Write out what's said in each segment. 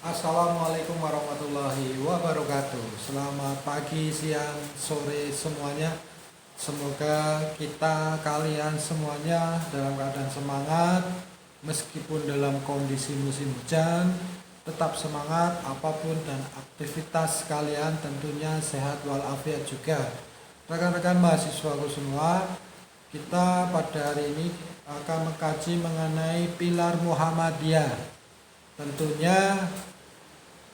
Assalamualaikum warahmatullahi wabarakatuh. Selamat pagi, siang, sore semuanya. Semoga kalian semuanya dalam keadaan semangat meskipun dalam kondisi musim hujan. Tetap semangat apapun dan aktivitas kalian tentunya sehat walafiat juga. Rekan-rekan mahasiswaku semua, kita pada hari ini akan mengkaji mengenai pilar Muhammadiyah. Tentunya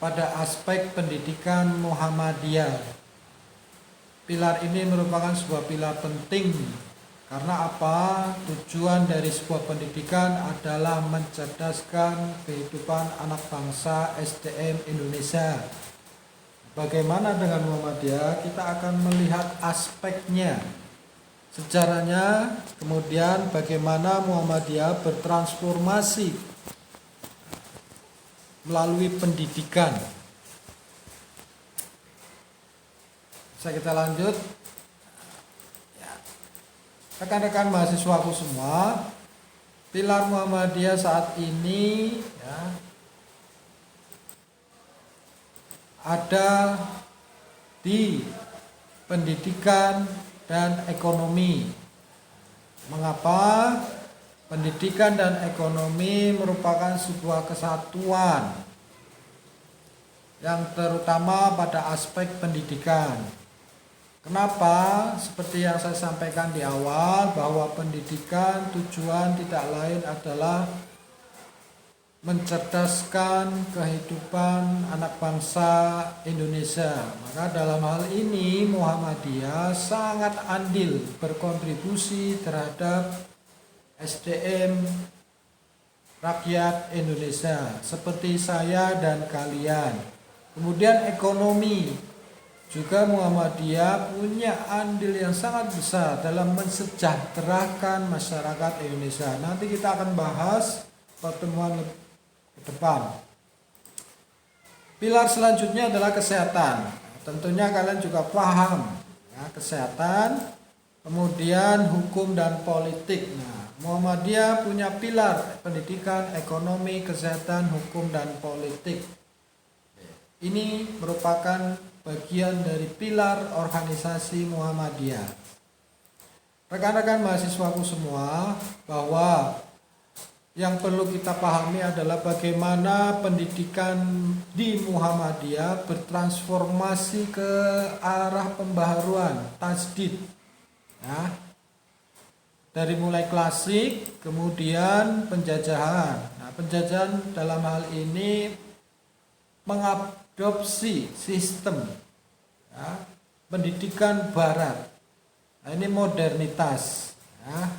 pada aspek pendidikan Muhammadiyah. Pilar ini merupakan sebuah pilar penting karena apa? Tujuan dari sebuah pendidikan adalah mencerdaskan kehidupan anak bangsa SDM Indonesia. Bagaimana dengan Muhammadiyah? Kita akan melihat aspeknya, sejarahnya, kemudian bagaimana Muhammadiyah bertransformasi melalui pendidikan. Bisa kita lanjut ya. Rekan-rekan mahasiswaku semua, pilar Muhammadiyah saat ini ya, ada di pendidikan dan ekonomi. Mengapa? Pendidikan dan ekonomi merupakan sebuah kesatuan yang terutama pada aspek pendidikan. Kenapa? Seperti yang saya sampaikan di awal, bahwa pendidikan tujuan tidak lain adalah mencerdaskan kehidupan anak bangsa Indonesia. Maka dalam hal ini Muhammadiyah sangat andil berkontribusi terhadap SDM rakyat Indonesia seperti saya dan kalian. Kemudian ekonomi juga, Muhammadiyah punya andil yang sangat besar dalam mensejahterakan masyarakat Indonesia. Nanti kita akan bahas pertemuan ke depan. Pilar selanjutnya adalah kesehatan. Tentunya kalian juga paham ya, kesehatan, kemudian hukum dan politik. Nah, Muhammadiyah punya pilar pendidikan, ekonomi, kesehatan, hukum, dan politik. Ini merupakan bagian dari pilar organisasi Muhammadiyah. Rekan-rekan mahasiswaku semua, bahwa yang perlu kita pahami adalah bagaimana pendidikan di Muhammadiyah bertransformasi ke arah pembaharuan, tajdid. Ya. Dari mulai klasik, kemudian penjajahan. Nah, penjajahan dalam hal ini mengadopsi sistem ya, pendidikan Barat. Nah, ini modernitas. Ya.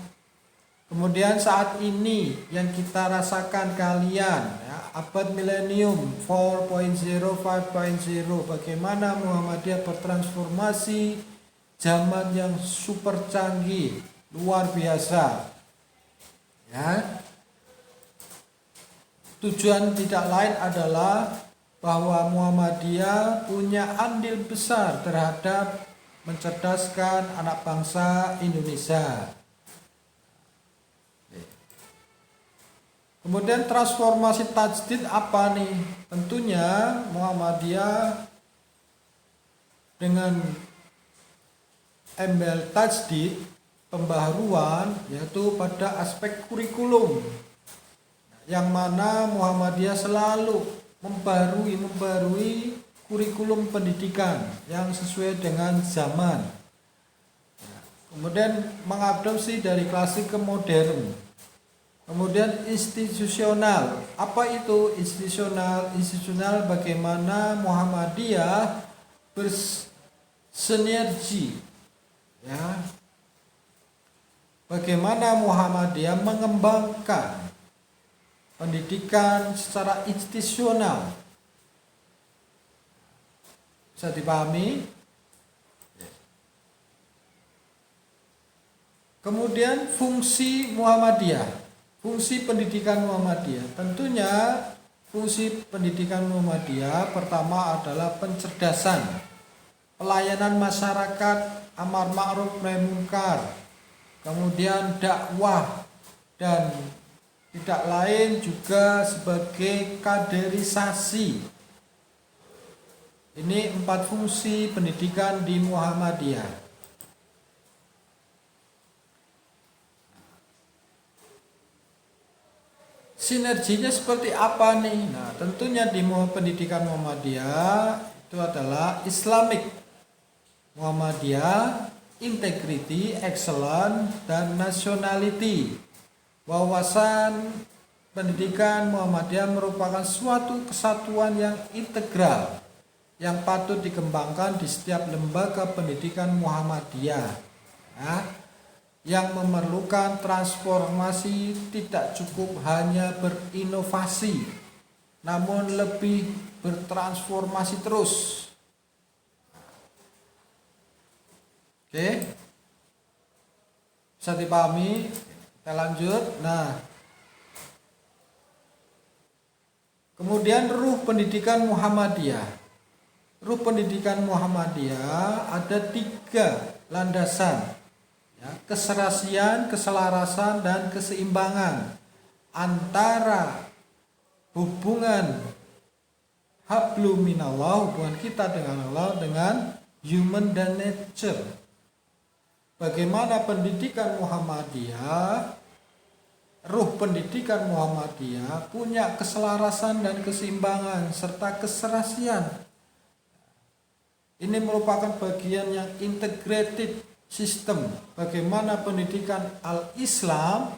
Kemudian saat ini yang kita rasakan kalian, ya, abad milenium 4.0, 5.0, bagaimana Muhammadiyah bertransformasi zaman yang super canggih, luar biasa ya. Tujuan tidak lain adalah bahwa Muhammadiyah punya andil besar terhadap mencerdaskan anak bangsa Indonesia. Kemudian transformasi tajdid apa nih? Tentunya Muhammadiyah dengan embel tajdid, pembaharuan, yaitu pada aspek kurikulum, yang mana Muhammadiyah selalu membarui kurikulum pendidikan yang sesuai dengan zaman. Kemudian mengadopsi dari klasik ke modern. Kemudian institusional. Apa itu institusional? Institusional bagaimana Muhammadiyah bersinergi ya. Bagaimana Muhammadiyah mengembangkan pendidikan secara institusional. Bisa dipahami? Kemudian fungsi Muhammadiyah, fungsi pendidikan Muhammadiyah. Tentunya fungsi pendidikan Muhammadiyah pertama adalah pencerdasan, pelayanan masyarakat, amar ma'ruf nahi munkar, kemudian dakwah dan tidak lain juga sebagai kaderisasi. Ini 4 fungsi pendidikan di Muhammadiyah. Sinerginya seperti apa nih? Nah, tentunya di pendidikan Muhammadiyah itu adalah Islamic Muhammadiyah, integrity, excellence, dan nationality. Wawasan pendidikan Muhammadiyah merupakan suatu kesatuan yang integral yang patut dikembangkan di setiap lembaga pendidikan Muhammadiyah. Nah, yang memerlukan transformasi tidak cukup hanya berinovasi, namun lebih bertransformasi terus. Oke, bisa dipahami? Kita lanjut. Nah, kemudian ruh pendidikan Muhammadiyah. Ruh pendidikan Muhammadiyah ada 3 landasan. Keserasian, keselarasan, dan keseimbangan antara hubungan hablum minallah, hubungan kita dengan Allah, dengan human dan nature. Bagaimana pendidikan Muhammadiyah, ruh pendidikan Muhammadiyah punya keselarasan dan keseimbangan serta keserasian. Ini merupakan bagian yang integrated sistem bagaimana pendidikan al-Islam,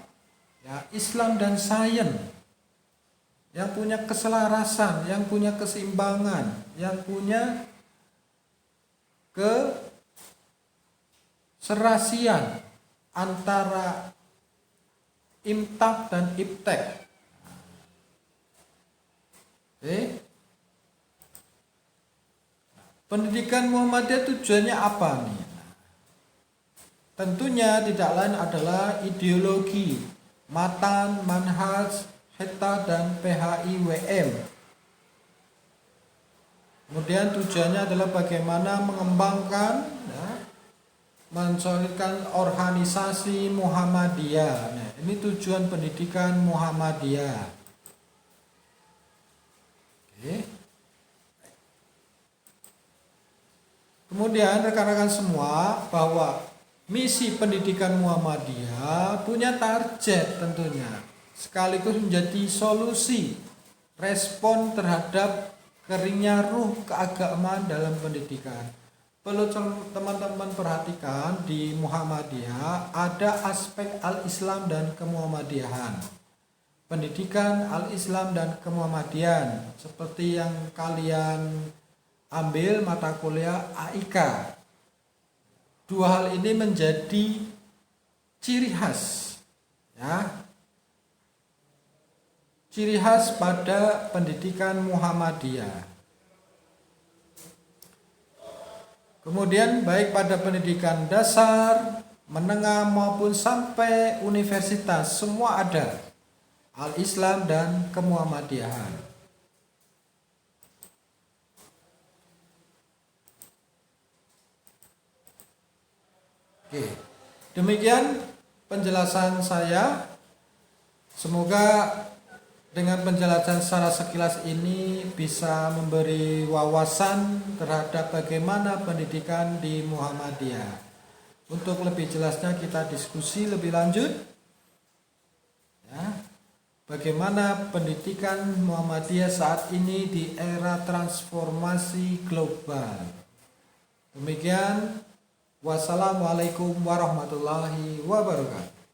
Islam dan sains yang punya keselarasan, yang punya keseimbangan, yang punya keserasian antara imtak dan iptek. Oke. Pendidikan Muhammadiyah tujuannya apa nih? Tentunya tidak lain adalah ideologi, matan, manhaj, heta, dan PHIWM. Kemudian tujuannya adalah bagaimana mengembangkan, mensolidkan organisasi Muhammadiyah. Nah, ini tujuan pendidikan Muhammadiyah. Oke. Kemudian rekan-rekan semua, bahwa misi pendidikan Muhammadiyah punya target tentunya, sekaligus menjadi solusi respon terhadap keringnya ruh keagamaan dalam pendidikan. Perlu teman-teman perhatikan, di Muhammadiyah ada aspek al-Islam dan kemuhammadiyahan. Pendidikan al-Islam dan kemuhammadiyahan seperti yang kalian ambil mata kuliah AIK. 2 hal ini menjadi ciri khas, ciri khas pada pendidikan Muhammadiyah. Kemudian baik pada pendidikan dasar, menengah maupun sampai universitas, semua ada al-Islam dan kemuhammadiyahan. Oke, demikian penjelasan saya. Semoga dengan penjelasan secara sekilas ini bisa memberi wawasan terhadap bagaimana pendidikan di Muhammadiyah. Untuk lebih jelasnya kita diskusi lebih lanjut, bagaimana pendidikan Muhammadiyah saat ini di era transformasi global. Demikian. Wassalamualaikum warahmatullahi wabarakatuh.